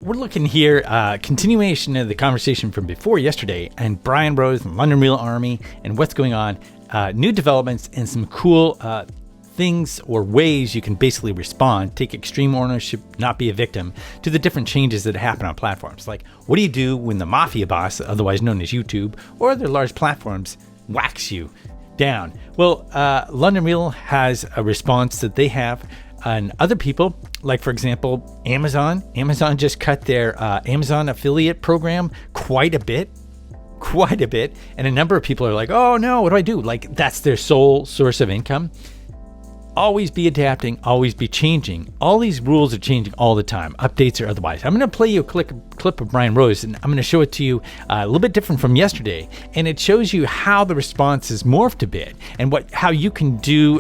we're looking here, continuation of the conversation from before yesterday, and Brian Rose and London Real Army and what's going on, new developments and some cool things or ways you can basically respond, take extreme ownership, not be a victim to the different changes that happen on platforms. Like, what do you do when the mafia boss, otherwise known as YouTube, or other large platforms, whacks you down? Well, London Real has a response that they have. And other people, like for example, Amazon just cut their Amazon affiliate program quite a bit. And a number of people are like, oh no, what do I do? Like, that's their sole source of income. Always be adapting, always be changing. All these rules are changing all the time, updates or otherwise. I'm going to play you a clip of Brian Rose, and I'm going to show it to you a little bit different from yesterday. And it shows you how the response has morphed a bit and how you can do,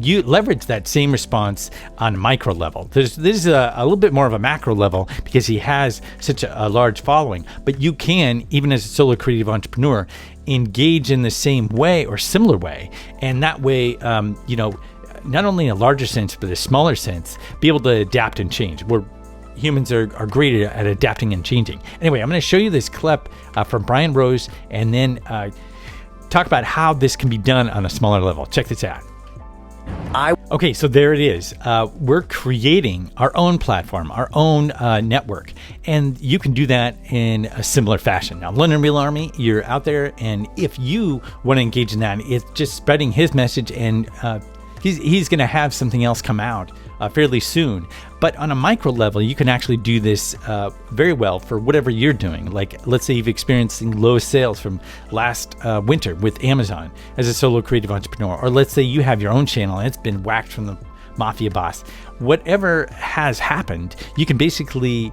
you leverage that same response on a micro level. This is a little bit more of a macro level because he has such a large following, but you can, even as a solo creative entrepreneur, engage in the same way or similar way. And that way, not only in a larger sense, but a smaller sense, be able to adapt and change. We're humans are great at adapting and changing. Anyway, I'm going to show you this clip from Brian Rose and then talk about how this can be done on a smaller level. Check this out. Okay, so there it is. We're creating our own platform, our own network, and you can do that in a similar fashion. Now, London Real Army, you're out there, and if you want to engage in that, it's just spreading his message, and he's going to have something else come out fairly soon. But on a micro level, you can actually do this very well for whatever you're doing. Like, let's say you've experienced low sales from last winter with Amazon as a solo creative entrepreneur. Or let's say you have your own channel and it's been whacked from the mafia boss. Whatever has happened, you can basically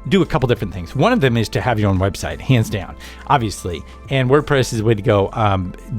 do a couple different things. One of them is to have your own website, hands down, obviously. And WordPress is the way to go.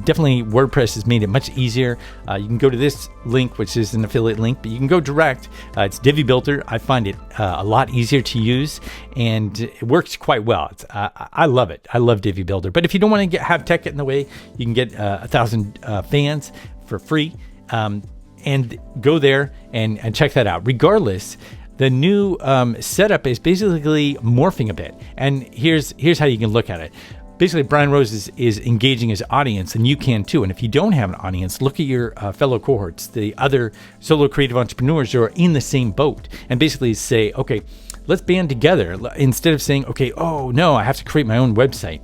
Definitely WordPress has made it much easier. You can go to this link, which is an affiliate link, but you can go direct. It's Divi Builder. I find it a lot easier to use, and it works quite well. I love it. I love Divi Builder. But if you don't want to have tech get in the way, you can get 1,000 fans for free, and go there and check that out. Regardless, the new setup is basically morphing a bit. And here's how you can look at it. Basically, Brian Rose is engaging his audience, and you can too. And if you don't have an audience, look at your fellow cohorts, the other solo creative entrepreneurs who are in the same boat, and basically say, okay, let's band together. Instead of saying, okay, oh no, I have to create my own website.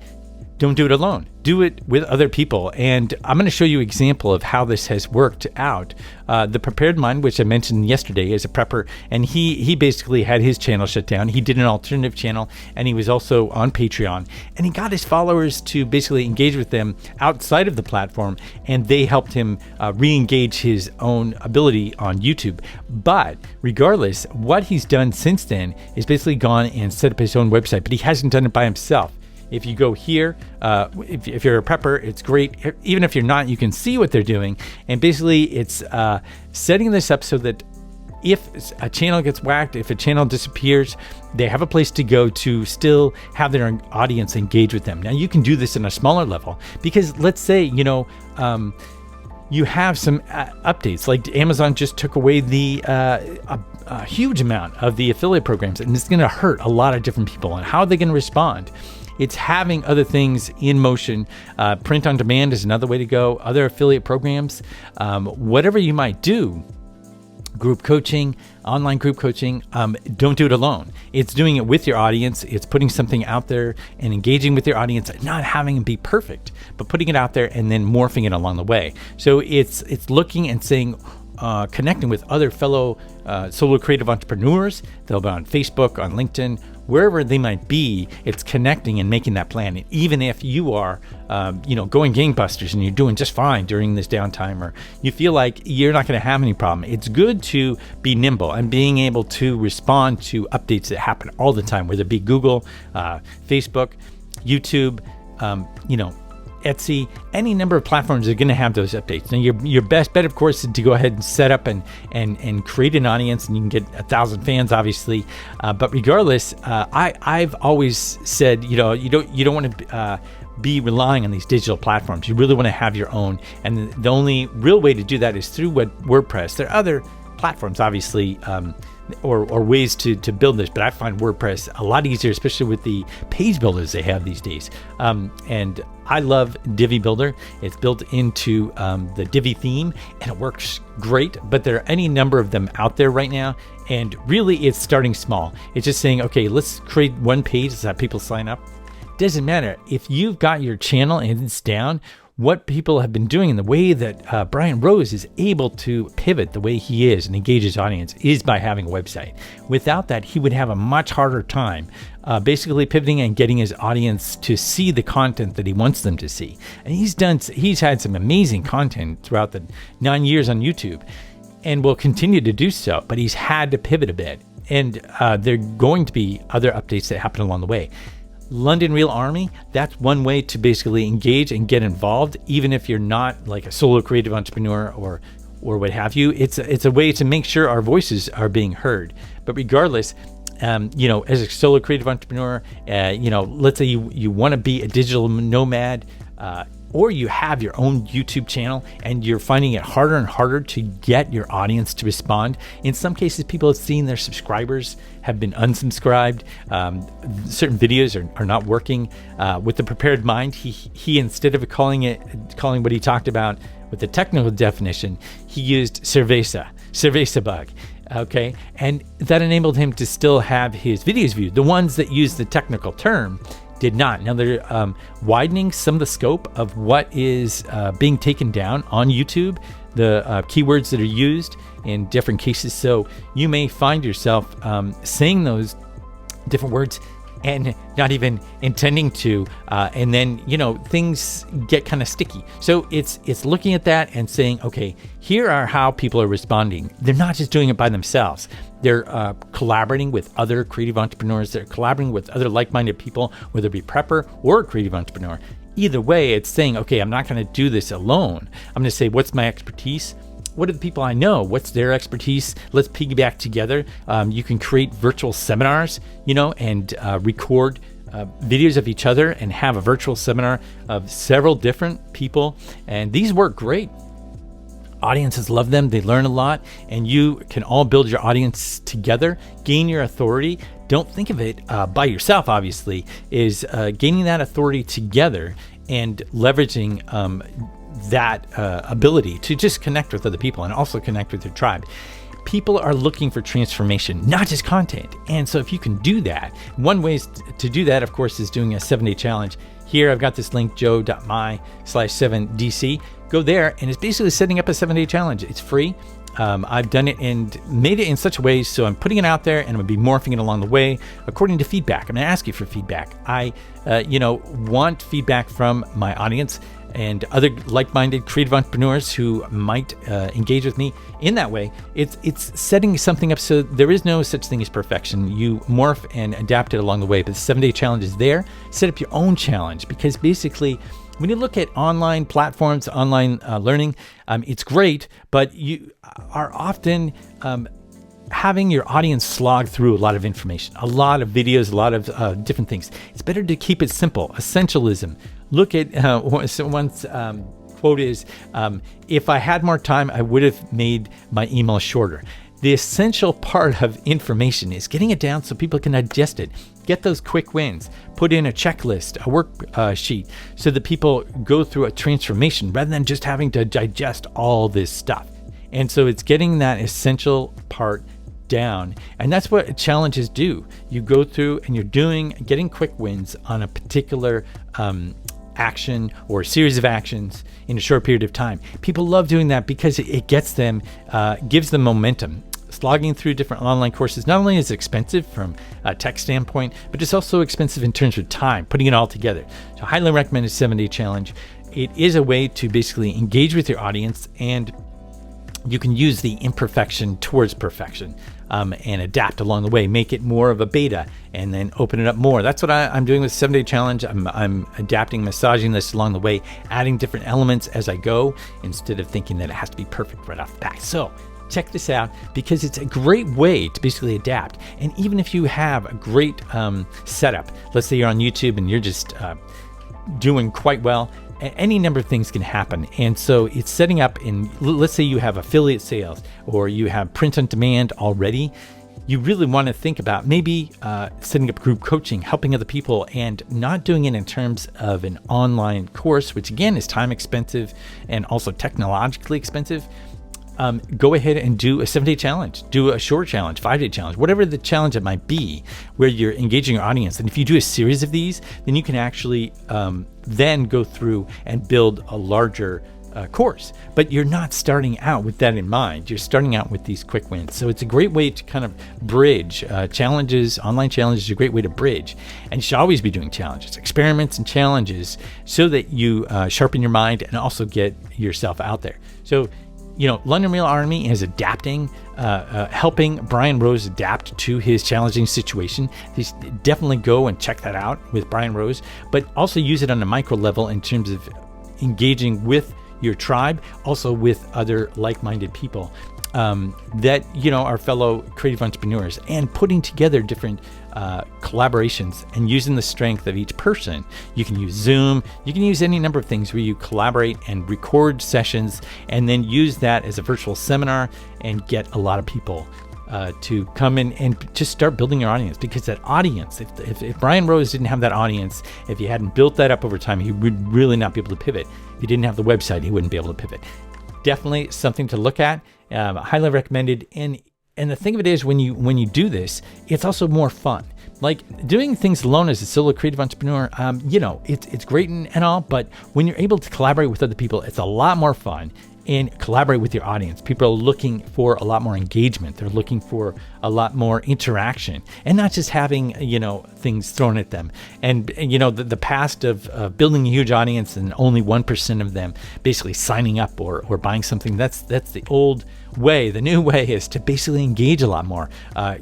Don't do it alone. Do it with other people. And I'm going to show you an example of how this has worked out. The Prepared Mind, which I mentioned yesterday, is a prepper, and he basically had his channel shut down. He did an alternative channel, and he was also on Patreon. And he got his followers to basically engage with them outside of the platform, and they helped him re-engage his own ability on YouTube. But regardless, what he's done since then is basically gone and set up his own website, but he hasn't done it by himself. If you go here, if you're a prepper, it's great. Even if you're not, you can see what they're doing. And basically, it's setting this up so that if a channel gets whacked, if a channel disappears, they have a place to go to still have their audience engage with them. Now, you can do this in a smaller level because let's say, you have some updates. Like Amazon just took away a huge amount of the affiliate programs, and it's going to hurt a lot of different people. And how are they going to respond? It's having other things in motion. Print on demand is another way to go. Other affiliate programs, whatever you might do, group coaching, online group coaching, don't do it alone. It's doing it with your audience. It's putting something out there and engaging with your audience, not having it be perfect, but putting it out there and then morphing it along the way. So it's looking and saying, connecting with other fellow solo creative entrepreneurs. They'll be on Facebook, on LinkedIn, wherever they might be. It's connecting and making that plan. And even if you are, going gangbusters and you're doing just fine during this downtime, or you feel like you're not going to have any problem, it's good to be nimble and being able to respond to updates that happen all the time, whether it be Google, Facebook, YouTube, Etsy, any number of platforms are going to have those updates. Now, your best bet, of course, is to go ahead and set up and create an audience, and you can get 1,000 fans, obviously. But regardless, I've always said, you don't want to be relying on these digital platforms. You really want to have your own, and the only real way to do that is through WordPress. There are other platforms, obviously, or ways to build this, but I find WordPress a lot easier, especially with the page builders they have these days. And I love Divi Builder. It's built into the Divi theme, and it works great, but there are any number of them out there right now, and really it's starting small. It's just saying, okay, let's create one page so that people sign up. Doesn't matter. If you've got your channel and it's down, what people have been doing, and the way that Brian Rose is able to pivot the way he is and engage his audience is by having a website. Without that, he would have a much harder time basically pivoting and getting his audience to see the content that he wants them to see. And he's had some amazing content throughout the 9 years on YouTube, and will continue to do so, but he's had to pivot a bit. And there are going to be other updates that happen along the way. London Real Army, that's one way to basically engage and get involved, even if you're not like a solo creative entrepreneur or what have you. It's a way to make sure our voices are being heard. But regardless, as a solo creative entrepreneur, let's say you want to be a digital nomad, or you have your own YouTube channel and you're finding it harder and harder to get your audience to respond. In some cases, people have seen their subscribers have been unsubscribed. Certain videos are not working. With the prepared mind, he instead of calling what he talked about with the technical definition, he used cerveza bug. Okay, and that enabled him to still have his videos viewed. The ones that use the technical term did not. Now they're widening some of the scope of what is being taken down on YouTube, the keywords that are used in different cases. So you may find yourself saying those different words and not even intending to, and then things get kind of sticky. So it's looking at that and saying, okay, here are how people are responding. They're not just doing it by themselves. They're collaborating with other creative entrepreneurs. They're collaborating with other like-minded people, whether it be prepper or a creative entrepreneur. Either way, it's saying, okay, I'm not going to do this alone. I'm going to say, what's my expertise? What are the people I know? What's their expertise? Let's piggyback together. You can create virtual seminars, and record videos of each other and have a virtual seminar of several different people. And these work great. Audiences love them. They learn a lot, and you can all build your audience together, gain your authority. Don't think of it by yourself, obviously, is gaining that authority together and leveraging that ability to just connect with other people and also connect with your tribe. People are looking for transformation, not just content. And so if you can do that, one way to do that, of course, is doing a 7-day challenge. Here, I've got this link, jo.my/7dc. Go there, and it's basically setting up a 7-day challenge. It's free. I've done it and made it in such a way so I'm putting it out there, and I'm going to be morphing it along the way according to feedback. I'm going to ask you for feedback. I, want feedback from my audience and other like-minded creative entrepreneurs who might engage with me in that way. It's setting something up so there is no such thing as perfection. You morph and adapt it along the way, but the 7-day challenge is there. Set up your own challenge, because basically when you look at online platforms, online learning, it's great, but you are often having your audience slog through a lot of information, a lot of videos, a lot of different things. It's better to keep it simple. Essentialism. Look at someone's quote is, if I had more time, I would have made my email shorter. The essential part of information is getting it down so people can digest it. Get those quick wins. Put in a checklist, a worksheet, so that people go through a transformation rather than just having to digest all this stuff. And so it's getting that essential part down. And that's what challenges do. You go through and you're getting quick wins on a particular action or a series of actions in a short period of time. People love doing that because it gets them, gives them momentum. Slogging through different online courses not only is it expensive from a tech standpoint, but it's also expensive in terms of time, putting it all together. So I highly recommend a 7-day challenge. It is a way to basically engage with your audience, and you can use the imperfection towards perfection, and adapt along the way. Make it more of a beta and then open it up more. That's what I'm doing with 7-day challenge. I'm adapting, massaging this along the way, adding different elements as I go instead of thinking that it has to be perfect right off the bat. So check this out, because it's a great way to basically adapt. And even if you have a great setup, let's say you're on YouTube and you're just doing quite well, any number of things can happen. And so it's setting up in, let's say you have affiliate sales or you have print on demand already. you really want to think about maybe setting up group coaching, helping other people, and not doing it in terms of an online course, which again is time expensive and also technologically expensive. Go ahead and do a 7-day challenge, do a short challenge, 5-day challenge, whatever the challenge it might be, where you're engaging your audience. And if you do a series of these, then you can actually then go through and build a larger course. But you're not starting out with that in mind. You're starting out with these quick wins. So it's a great way to kind of bridge challenges. Online challenges is a great way to bridge. And you should always be doing challenges, experiments and challenges, so that you sharpen your mind and also get yourself out there. So, London Real Army is adapting, helping Brian Rose adapt to his challenging situation. Please definitely go and check that out with Brian Rose, but also use it on a micro level in terms of engaging with your tribe, also with other like-minded people that are fellow creative entrepreneurs, and putting together different collaborations and using the strength of each person. You can use Zoom, you can use any number of things where you collaborate and record sessions and then use that as a virtual seminar and get a lot of people to come in and just start building your audience. Because that audience, if Brian Rose didn't have that audience, if he hadn't built that up over time, he would really not be able to pivot. If he didn't have the website, he wouldn't be able to pivot. Definitely something to look at. Highly recommended. And the thing of it is, when you do this, it's also more fun. Like doing things alone as a solo creative entrepreneur, it's great and all, but when you're able to collaborate with other people, it's a lot more fun. And collaborate with your audience. People are looking for a lot more engagement. They're looking for a lot more interaction, and not just having things thrown at them. And the past of building a huge audience and only 1% of them basically signing up or buying something. That's the old way. The new way is to basically engage a lot more.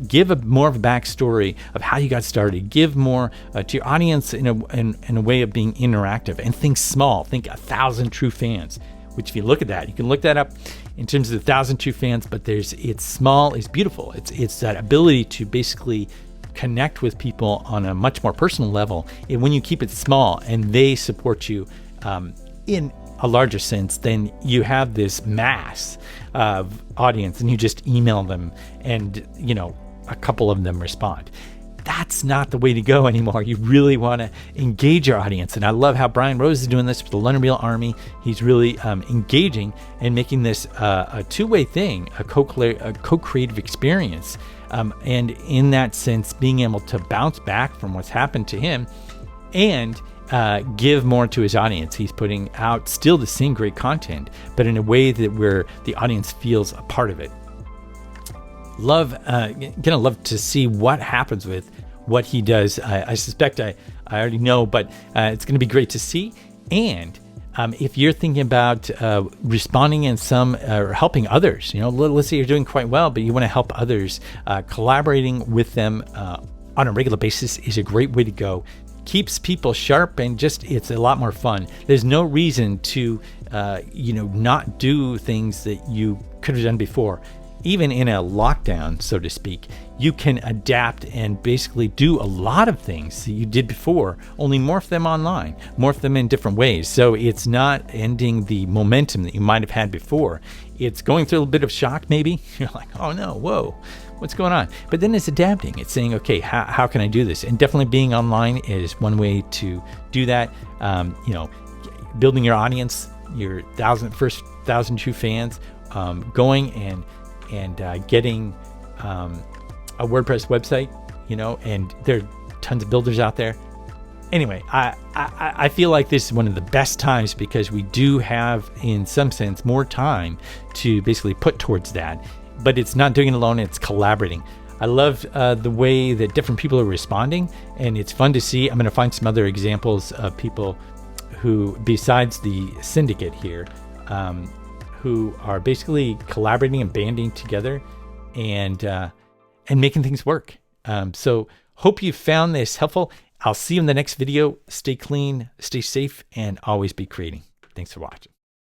Give more of a backstory of how you got started. Give more to your audience in a way of being interactive, and think small. Think 1,000 true fans. Which, if you look at that, you can look that up in terms of 1,000 true fans, but it's small, it's beautiful. It's that ability to basically connect with people on a much more personal level. And when you keep it small and they support you in a larger sense, then you have this mass of audience, and you just email them and, a couple of them respond. That's not the way to go anymore. You really want to engage your audience. And I love how Brian Rose is doing this with the London Real Army. He's really engaging and making this a two-way thing, a co-creative experience. And in that sense, being able to bounce back from what's happened to him and give more to his audience. He's putting out still the same great content, but in a way that where the audience feels a part of it. Gonna love to see what happens with what he does. I suspect I already know, but it's gonna be great to see. And if you're thinking about responding in some or helping others, let's say you're doing quite well, but you want to help others, collaborating with them on a regular basis is a great way to go. Keeps people sharp, and it's a lot more fun. There's no reason to not do things that you could have done before. Even in a lockdown, so to speak, you can adapt and basically do a lot of things that you did before, only morph them online, morph them in different ways. So it's not ending the momentum that you might have had before. It's going through a bit of shock, maybe. You're like, oh no, whoa, what's going on? But then it's adapting. It's saying, okay, how can I do this? And definitely being online is one way to do that. Building your audience, your first 1,000 true fans, going and getting a WordPress website, and there are tons of builders out there. Anyway, I feel like this is one of the best times because we do have, in some sense, more time to basically put towards that. But it's not doing it alone, it's collaborating. I love the way that different people are responding, and it's fun to see. I'm going to find some other examples of people who, besides the syndicate here, who are basically collaborating and banding together and making things work. So hope you found this helpful. I'll see you in the next video. Stay clean, stay safe, and always be creating. Thanks for watching.